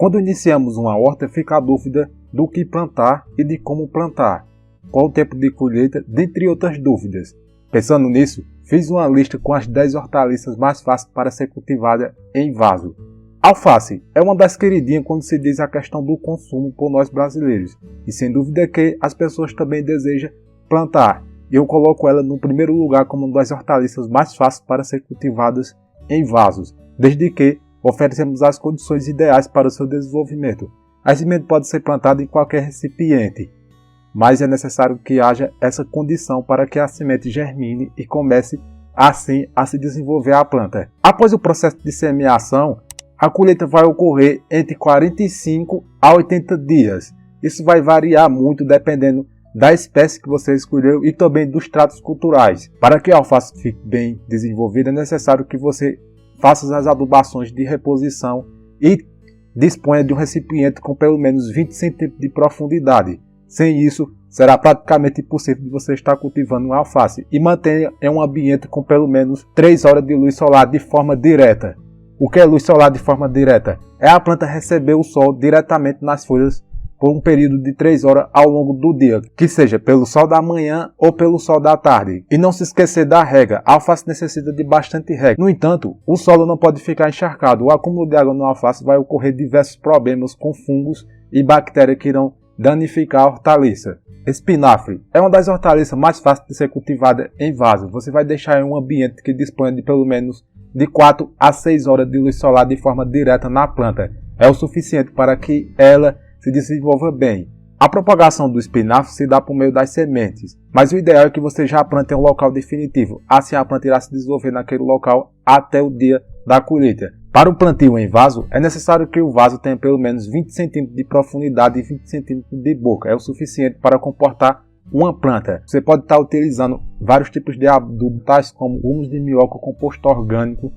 Quando iniciamos uma horta, fica a dúvida do que plantar e de como plantar, qual o tempo de colheita, dentre outras dúvidas. Pensando nisso, fiz uma lista com as 10 hortaliças mais fáceis para ser cultivada em vaso. Alface é uma das queridinhas quando se diz a questão do consumo por nós brasileiros, e sem dúvida que as pessoas também desejam plantar. Eu coloco ela no primeiro lugar como uma das hortaliças mais fáceis para ser cultivadas em vasos, desde que oferecemos as condições ideais para o seu desenvolvimento. A semente pode ser plantada em qualquer recipiente, mas é necessário que haja essa condição para que a semente germine e comece assim a se desenvolver a planta. Após o processo de semeação, a colheita vai ocorrer entre 45 a 80 dias. Isso vai variar muito dependendo da espécie que você escolheu e também dos tratos culturais. Para que a alface fique bem desenvolvida, é necessário que você faça as adubações de reposição e disponha de um recipiente com pelo menos 20 cm de profundidade. Sem isso, será praticamente impossível de você estar cultivando uma alface, e mantenha em um ambiente com pelo menos 3 horas de luz solar de forma direta. O que é luz solar de forma direta? É a planta receber o sol diretamente nas folhas por um período de 3 horas ao longo do dia, que seja pelo sol da manhã ou pelo sol da tarde. E não se esquecer da rega, a alface necessita de bastante rega. No entanto, o solo não pode ficar encharcado. O acúmulo de água na alface vai ocorrer diversos problemas com fungos e bactérias que irão danificar a hortaliça. Espinafre é uma das hortaliças mais fáceis de ser cultivada em vaso. Você vai deixar em um ambiente que disponha de pelo menos de 4 a 6 horas de luz solar de forma direta na planta. É o suficiente para que ela se desenvolva bem. A propagação do espinafre se dá por meio das sementes, mas o ideal é que você já plante em um local definitivo. Assim a planta irá se desenvolver naquele local até o dia da colheita. Para o plantio em vaso, é necessário que o vaso tenha pelo menos 20 cm de profundidade e 20 cm de boca. É o suficiente para comportar uma planta. Você pode estar utilizando vários tipos de adubo, tais como humus de minhoca, composto orgânico,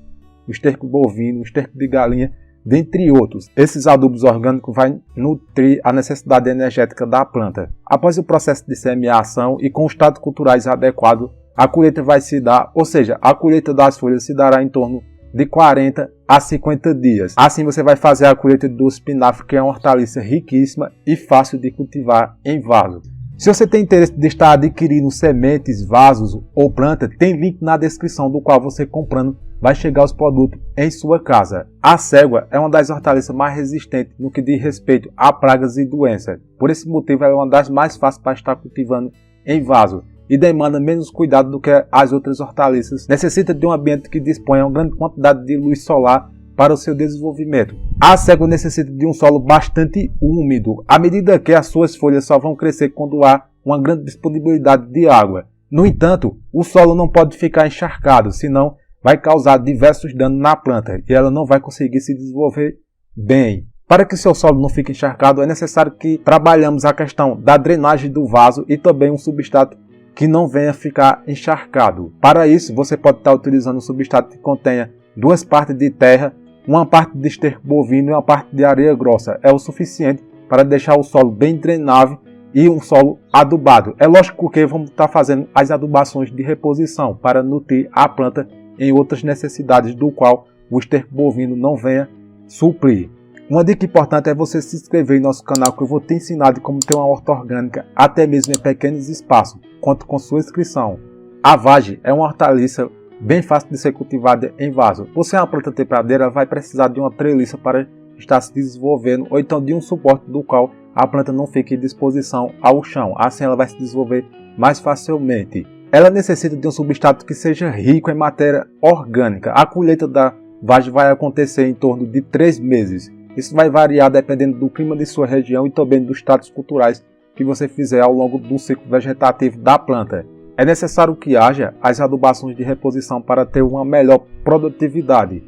esterco bovino, esterco de galinha, dentre outros. Esses adubos orgânicos vão nutrir a necessidade energética da planta. Após o processo de semeação e com os tratos culturais adequados, a colheita vai se dar, ou seja, a colheita das folhas se dará em torno de 40 a 50 dias. Assim você vai fazer a colheita do espinafre, que é uma hortaliça riquíssima e fácil de cultivar em vaso. Se você tem interesse de estar adquirindo sementes, vasos ou plantas, tem link na descrição do qual você comprando vai chegar os produtos em sua casa. A cégua é uma das hortaliças mais resistentes no que diz respeito a pragas e doenças. Por esse motivo, ela é uma das mais fáceis para estar cultivando em vaso e demanda menos cuidado do que as outras hortaliças. Necessita de um ambiente que disponha de uma grande quantidade de luz solar para o seu desenvolvimento. A cégua necessita de um solo bastante úmido, à medida que as suas folhas só vão crescer quando há uma grande disponibilidade de água. No entanto, o solo não pode ficar encharcado, senão vai causar diversos danos na planta e ela não vai conseguir se desenvolver bem. Para que seu solo não fique encharcado, é necessário que trabalhemos a questão da drenagem do vaso e também um substrato que não venha ficar encharcado. Para isso, você pode estar utilizando um substrato que contenha 2 partes de terra, uma parte de esterco bovino e uma parte de areia grossa. É o suficiente para deixar o solo bem drenável e um solo adubado. É lógico que vamos estar fazendo as adubações de reposição para nutrir a planta em outras necessidades do qual o esterco bovino não venha suprir. Uma dica importante é você se inscrever em nosso canal, que eu vou te ensinar de como ter uma horta orgânica até mesmo em pequenos espaços. Conto com sua inscrição. A vagem é uma hortaliça bem fácil de ser cultivada em vaso. Por ser uma planta trepadeira, ela vai precisar de uma treliça para estar se desenvolvendo, ou então de um suporte do qual a planta não fique em disposição ao chão. Assim ela vai se desenvolver mais facilmente. Ela necessita de um substrato que seja rico em matéria orgânica. A colheita da vagem vai acontecer em torno de 3 meses. Isso vai variar dependendo do clima de sua região e também dos tratos culturais que você fizer ao longo do ciclo vegetativo da planta. É necessário que haja as adubações de reposição para ter uma melhor produtividade.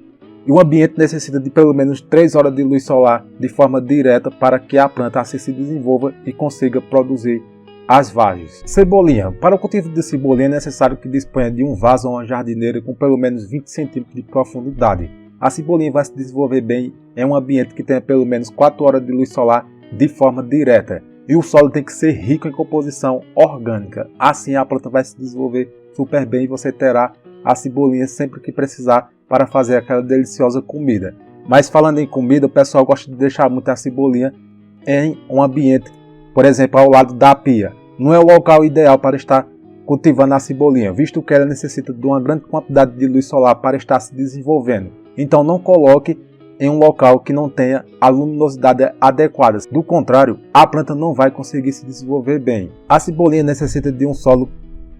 E o ambiente necessita de pelo menos 3 horas de luz solar de forma direta para que a planta assim se desenvolva e consiga produzir as vagens. Cebolinha. Para o cultivo de cebolinha é necessário que disponha de um vaso ou uma jardineira com pelo menos 20 cm de profundidade. A cebolinha vai se desenvolver bem em um ambiente que tenha pelo menos 4 horas de luz solar de forma direta. E o solo tem que ser rico em composição orgânica. Assim a planta vai se desenvolver super bem e você terá a cebolinha sempre que precisar para fazer aquela deliciosa comida. Mas falando em comida, o pessoal gosta de deixar muito a cebolinha em um ambiente, por exemplo, ao lado da pia. Não é o local ideal para estar cultivando a cebolinha, visto que ela necessita de uma grande quantidade de luz solar para estar se desenvolvendo. Então não coloque em um local que não tenha a luminosidade adequada. Do contrário, a planta não vai conseguir se desenvolver bem. A cebolinha necessita de um solo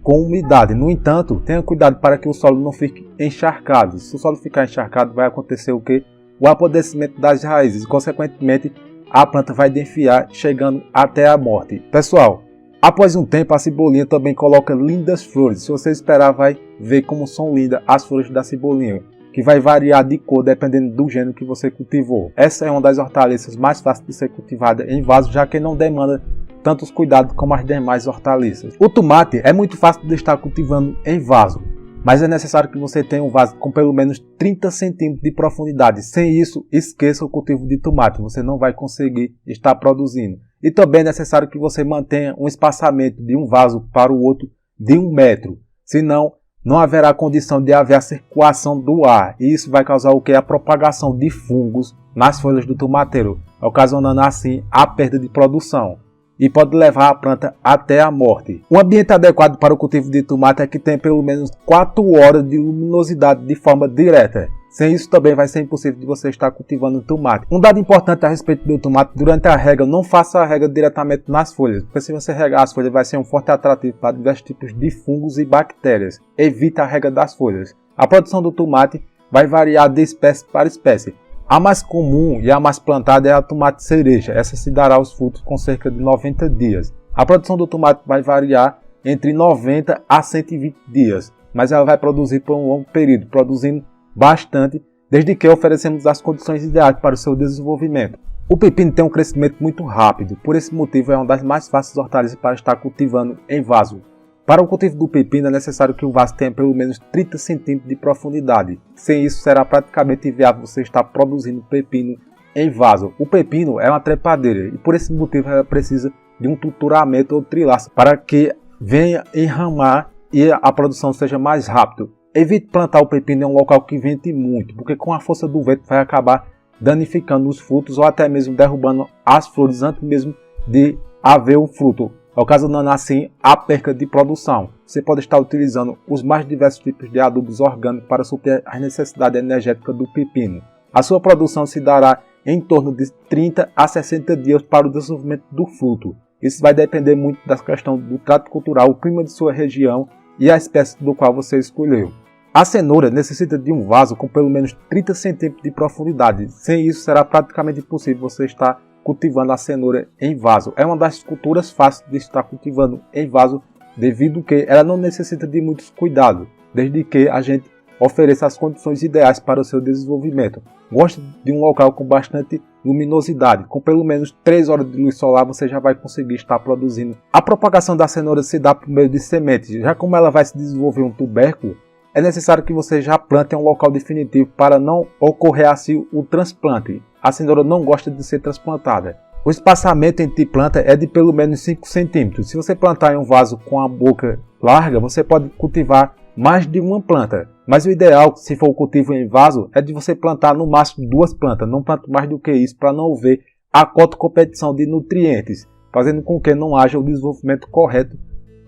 com umidade. No entanto, tenha cuidado para que o solo não fique encharcado. Se o solo ficar encharcado, vai acontecer o quê? O apodrecimento das raízes e, consequentemente, a planta vai definhar, chegando até a morte. Pessoal, após um tempo, a cebolinha também coloca lindas flores. Se você esperar, vai ver como são lindas as flores da cebolinha, que vai variar de cor dependendo do gênero que você cultivou. Essa é uma das hortaliças mais fáceis de ser cultivada em vaso, já que não demanda tantos cuidados como as demais hortaliças. O tomate é muito fácil de estar cultivando em vaso, mas é necessário que você tenha um vaso com pelo menos 30 centímetros de profundidade. Sem isso, esqueça o cultivo de tomate, você não vai conseguir estar produzindo. E também é necessário que você mantenha um espaçamento de um vaso para o outro de 1 metro, senão não haverá condição de haver a circulação do ar, e isso vai causar o que? A propagação de fungos nas folhas do tomateiro, ocasionando assim a perda de produção, e pode levar a planta até a morte. O ambiente adequado para o cultivo de tomate é que tenha pelo menos 4 horas de luminosidade de forma direta. Sem isso também vai ser impossível de você estar cultivando tomate. Um dado importante a respeito do tomate: durante a rega, não faça a rega diretamente nas folhas, porque se você regar as folhas vai ser um forte atrativo para diversos tipos de fungos e bactérias. Evite a rega das folhas. A produção do tomate vai variar de espécie para espécie. A mais comum e a mais plantada é a tomate cereja. Essa se dará os frutos com cerca de 90 dias. A produção do tomate vai variar entre 90 a 120 dias, mas ela vai produzir por um longo período, produzindo bastante, desde que oferecemos as condições ideais para o seu desenvolvimento. O pepino tem um crescimento muito rápido, por esse motivo é uma das mais fáceis hortaliças para estar cultivando em vaso. Para o cultivo do pepino é necessário que o vaso tenha pelo menos 30 centímetros de profundidade. Sem isso, será praticamente inviável você estar produzindo pepino em vaso. O pepino é uma trepadeira e por esse motivo ela precisa de um tutoramento ou trilaço para que venha enramar e a produção seja mais rápida. Evite plantar o pepino em um local que vente muito, porque com a força do vento vai acabar danificando os frutos ou até mesmo derrubando as flores antes mesmo de haver o fruto, ocasionando assim a perca de produção. Você pode estar utilizando os mais diversos tipos de adubos orgânicos para suprir a necessidade energética do pepino. A sua produção se dará em torno de 30 a 60 dias para o desenvolvimento do fruto. Isso vai depender muito da questão do trato cultural, o clima de sua região e a espécie do qual você escolheu. A cenoura necessita de um vaso com pelo menos 30 centímetros de profundidade. Sem isso, será praticamente impossível você estar cultivando a cenoura em vaso. É uma das culturas fáceis de estar cultivando em vaso, devido que ela não necessita de muitos cuidados, desde que a gente ofereça as condições ideais para o seu desenvolvimento. Goste de um local com bastante luminosidade. Com pelo menos 3 horas de luz solar você já vai conseguir estar produzindo. A propagação da cenoura se dá por meio de sementes. Já como ela vai se desenvolver um tubérculo, é necessário que você já plante em um local definitivo para não ocorrer assim o transplante. A cenoura não gosta de ser transplantada. O espaçamento entre plantas é de pelo menos 5 centímetros. Se você plantar em um vaso com a boca larga, você pode cultivar mais de uma planta. Mas o ideal, se for o cultivo em vaso, é de você plantar no máximo 2 plantas. Não plante mais do que isso para não haver a competição de nutrientes, fazendo com que não haja o desenvolvimento correto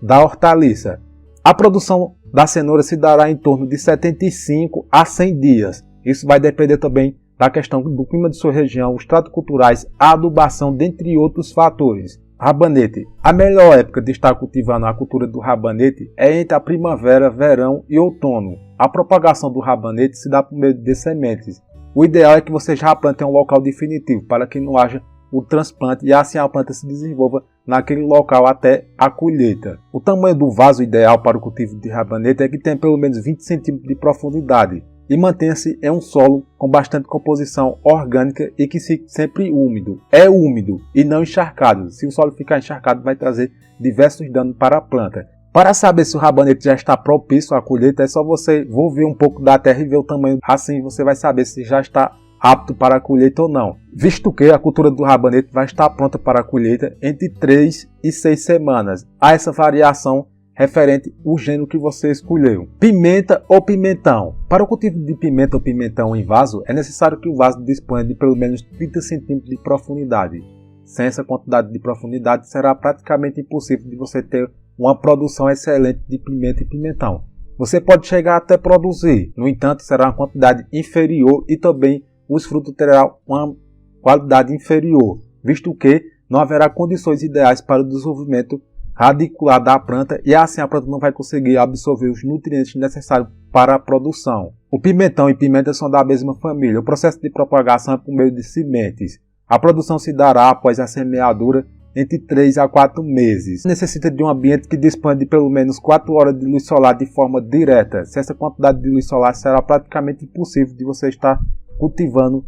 da hortaliça. A produção da cenoura se dará em torno de 75 a 100 dias. Isso vai depender também da questão do clima de sua região, os tratos culturais, a adubação, dentre outros fatores. Rabanete. A melhor época de estar cultivando a cultura do rabanete é entre a primavera, verão e outono. A propagação do rabanete se dá por meio de sementes. O ideal é que você já plante em um local definitivo, para que não haja o transplante e assim a planta se desenvolva naquele local até a colheita. O tamanho do vaso ideal para o cultivo de rabanete é que tenha pelo menos 20 cm de profundidade e mantenha-se em um solo com bastante composição orgânica e que fique sempre úmido. É úmido e não encharcado. Se o solo ficar encharcado, vai trazer diversos danos para a planta. Para saber se o rabanete já está propício à colheita, é só você volver um pouco da terra e ver o tamanho. Assim você vai saber se já está apto para a colheita ou não, visto que a cultura do rabanete vai estar pronta para a colheita entre 3 e 6 semanas. Há essa variação referente ao gênero que você escolheu. Pimenta ou pimentão. Para o cultivo de pimenta ou pimentão em vaso, é necessário que o vaso disponha de pelo menos 30 cm de profundidade. Sem essa quantidade de profundidade, será praticamente impossível de você ter uma produção excelente de pimenta e pimentão. Você pode chegar até produzir, no entanto, será uma quantidade inferior e também os frutos terão uma qualidade inferior, visto que não haverá condições ideais para o desenvolvimento radicular da planta e assim a planta não vai conseguir absorver os nutrientes necessários para a produção. O pimentão e pimenta são da mesma família. O processo de propagação é por meio de sementes. A produção se dará após a semeadura entre 3 a 4 meses. Necessita de um ambiente que disponha de pelo menos 4 horas de luz solar de forma direta. Sem essa quantidade de luz solar será praticamente impossível de você estar cultivando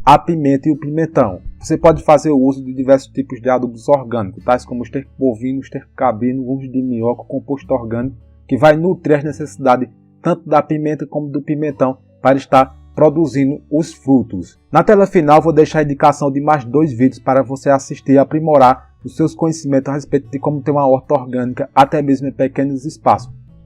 a pimenta e o pimentão. Você pode fazer o uso de diversos tipos de adubos orgânicos, tais como esterco bovino, esterco cabino, humus de minhoca, composto orgânico, que vai nutrir as necessidades tanto da pimenta como do pimentão para estar produzindo os frutos. Na tela final vou deixar a indicação de mais 2 vídeos para você assistir e aprimorar os seus conhecimentos a respeito de como ter uma horta orgânica até mesmo em pequenos espaços.